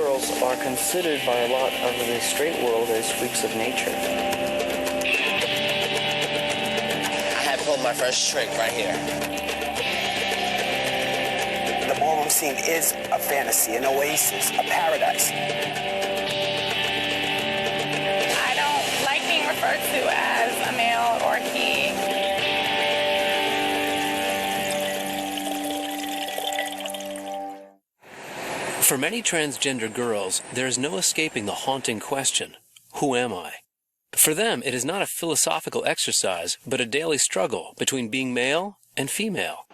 girls are considered by a lot of the straight world as freaks of nature. I had pulled my first trick right here. The ballroom scene is a fantasy, an oasis, a paradise. I don't like being referred to as a male or he. For many transgender girls, there is no escaping the haunting question, who am I? For them, it is not a philosophical exercise, but a daily struggle between being male and female.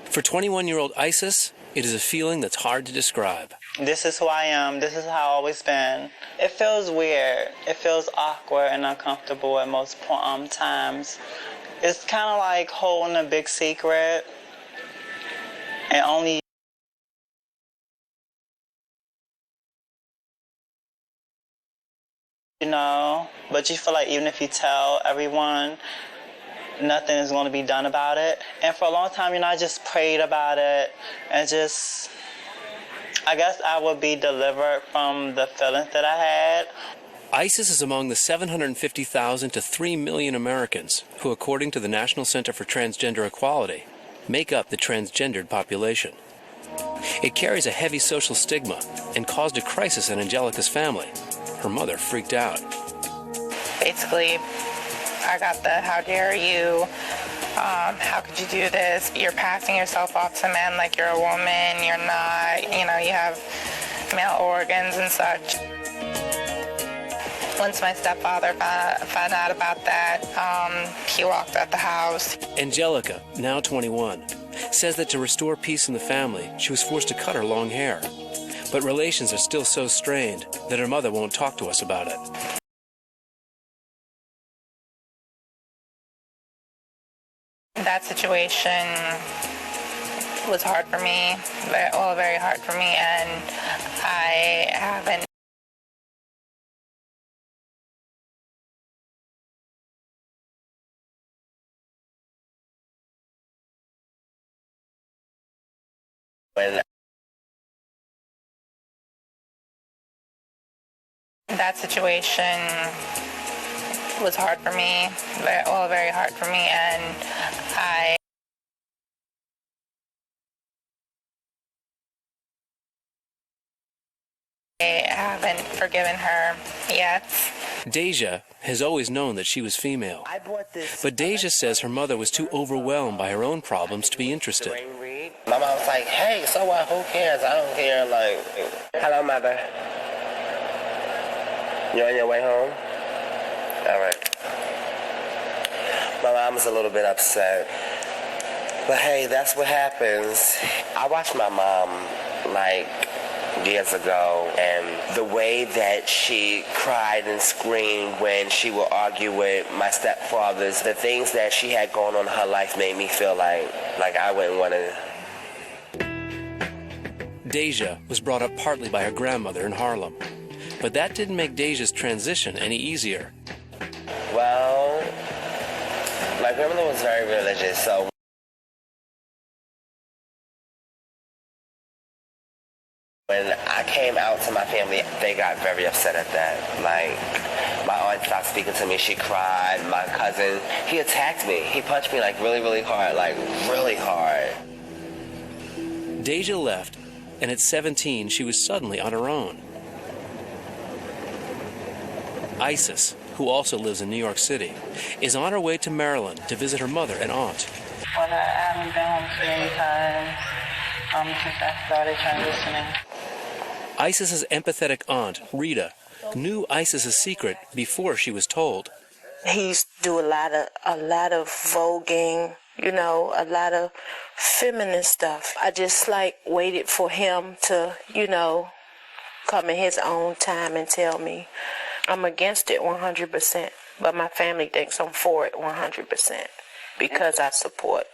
For 21-year-old Isis, it is a feeling that's hard to describe. This is who I am. This is how I've always been. It feels weird. It feels awkward and uncomfortable at most times. It's kind of like holding a big secret and only but you feel like even if you tell everyone, nothing is going to be done about it. And for a long time, I just prayed about it and I guess I would be delivered from the feelings that I had. Isis is among the 750,000 to 3 million Americans who, according to the National Center for Transgender Equality, make up the transgendered population. It carries a heavy social stigma and caused a crisis in Angelica's family. Her mother freaked out. Basically, I got the how dare you, how could you do this? You're passing yourself off to men like you're a woman, you're not, you have male organs and such. Once my stepfather found out about that, he walked out the house. Angelica, now 21, says that to restore peace in the family, she was forced to cut her long hair. But relations are still so strained that her mother won't talk to us about it. That situation was hard for me, very hard for me, and I haven't. That situation was hard for me, very hard for me, and I haven't forgiven her yet. Deja has always known that she was female, but Deja says her mother was too overwhelmed by her own problems to be interested. My mom was like, hey, so what? Who cares? I don't care. Like, hello, mother. You on your way home? All right. My mom was a little bit upset. But hey, that's what happens. I watched my mom, years ago, and the way that she cried and screamed when she would argue with my stepfathers, the things that she had going on in her life made me feel like I wouldn't want to. Deja was brought up partly by her grandmother in Harlem, but that didn't make Deja's transition any easier. Well, my grandmother was very religious, so when I came out to my family, they got very upset at that. My aunt stopped speaking to me. She cried. My cousin, he attacked me. He punched me really, really hard, really hard. Deja left, and at 17, she was suddenly on her own. Isis, who also lives in New York City, is on her way to Maryland to visit her mother and aunt. Well, I haven't been home too many times since I started transitioning. Isis's empathetic aunt, Rita, knew Isis's secret before she was told. He used to do a lot of voguing, a lot of feminine stuff. I just waited for him to, come in his own time and tell me. I'm against it 100%, but my family thinks I'm for it 100% because I support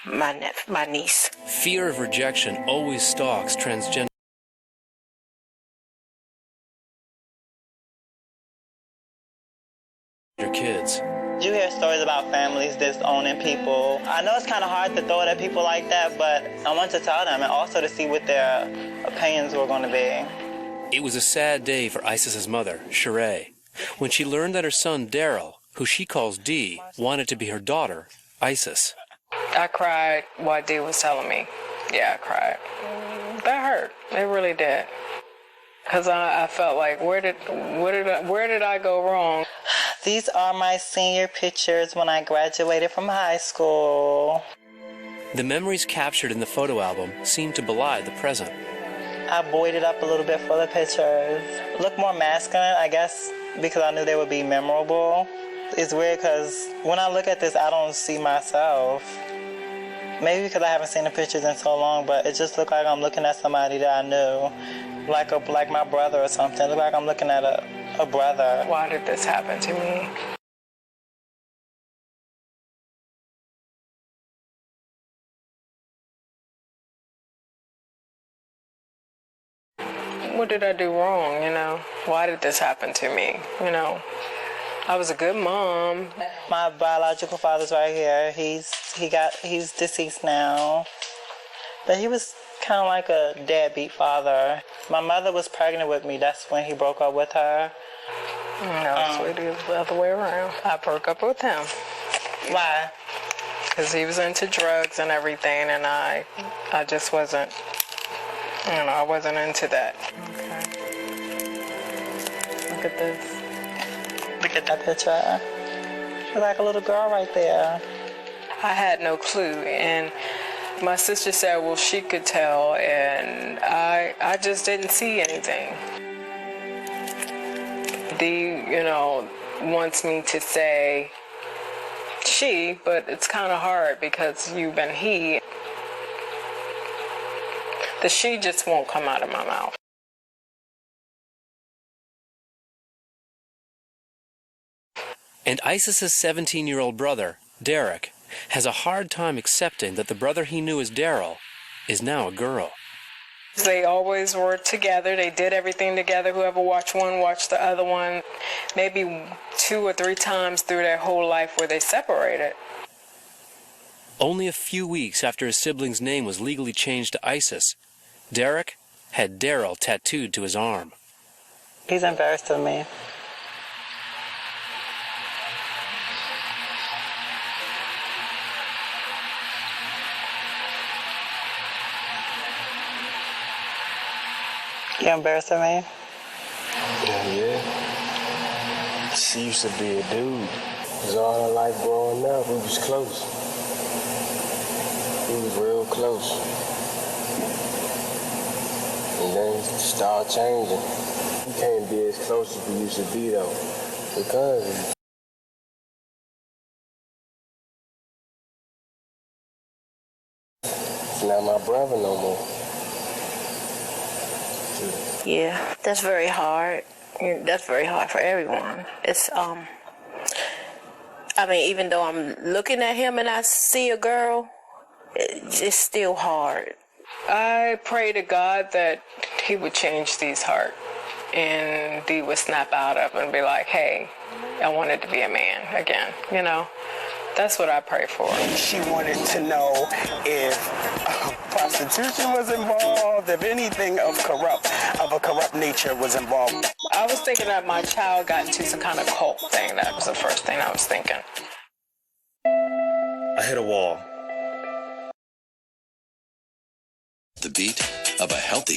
my niece. Fear of rejection always stalks transgender kids. You hear stories about families disowning people. I know it's kind of hard to throw it at people like that, but I want to tell them and also to see what their opinions were going to be. It was a sad day for Isis's mother, Sheree, when she learned that her son, Daryl, who she calls D, wanted to be her daughter, Isis. I cried while D was telling me. Yeah, I cried. That hurt. It really did. Because I felt like, where did I go wrong? These are my senior pictures when I graduated from high school. The memories captured in the photo album seem to belie the present. I buoyed it up a little bit for the pictures. Look more masculine, I guess, because I knew they would be memorable. It's weird because when I look at this, I don't see myself. Maybe because I haven't seen the pictures in so long, but it just looked like I'm looking at somebody that I knew. Like my brother or something. It looked like I'm looking at a brother. Why did this happen to me? What did I do wrong, you know? Why did this happen to me, you know? I was a good mom. My biological father's right here. He's deceased now. But he was kind of like a deadbeat father. My mother was pregnant with me. That's when he broke up with her. No, sweetie, it was the other way around. I broke up with him. Why? Because he was into drugs and everything, and I just wasn't, I wasn't into that. Okay. Look at this. Look at that picture. She's like a little girl right there. I had no clue, and my sister said, well, she could tell, and I just didn't see anything. Dee, wants me to say she, but it's kind of hard because you've been he. The she just won't come out of my mouth. And Isis's 17-year-old brother, Derek, has a hard time accepting that the brother he knew as Daryl is now a girl. They always were together. They did everything together. Whoever watched one watched the other one. Maybe 2 or 3 times through their whole life where they separated. Only a few weeks after his sibling's name was legally changed to Isis, Derek had Daryl tattooed to his arm. He's embarrassed of me. You embarrassed of me? Yeah. She used to be a dude. It was all her life growing up. We was close. We was real close. And then it started changing. We can't be as close as we used to be, though. Because it's not my brother no more. Yeah, that's very hard. That's very hard for everyone. It's even though I'm looking at him and I see a girl, it's still hard. I pray to God that he would change Dee's heart and Dee would snap out of it and be like, hey, I wanted to be a man again, That's what I pray for. She wanted to know if prostitution was involved, if anything of a corrupt nature was involved. I was thinking that my child got into some kind of cult thing. That was the first thing I was thinking. I hit a wall. The beat of a healthy